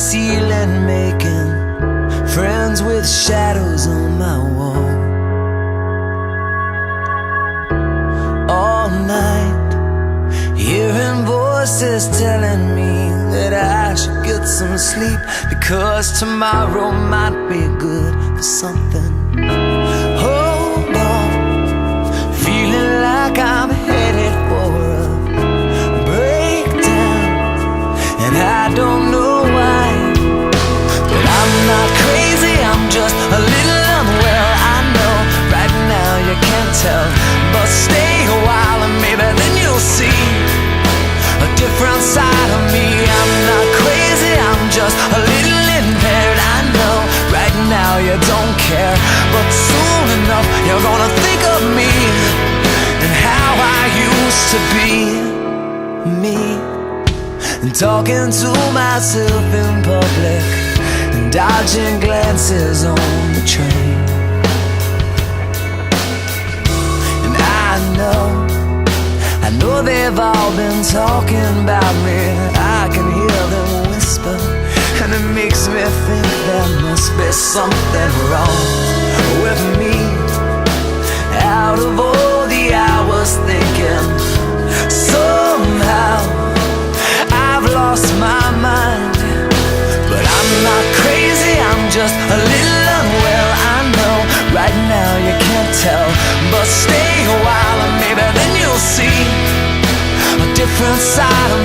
ceiling, making friends with shadows on my wall. All night, hearing voices telling me that I should get some sleep, because tomorrow might be good for something. Hold on, feeling like I'm headed for a breakdown, and I don't know why, but I'm not crazy, I'm just a little unwell. I know right now you can't tell, but stay a while and maybe then you'll see a different side of me. I'm not crazy, I'm just a little impaired. I know right now you don't care, but soon enough you're gonna think of me and how I used to be me, and talking to myself in public and dodging glances on the train. And I know they've all been talking about me. I can hear them whisper, and it makes me think there must be something wrong with me. Out of all the hours thinking, somehow I've lost my mind. But I'm not crazy, I'm just a little unwell. I know right now you can't tell, but stay a while and maybe then you'll see a different side of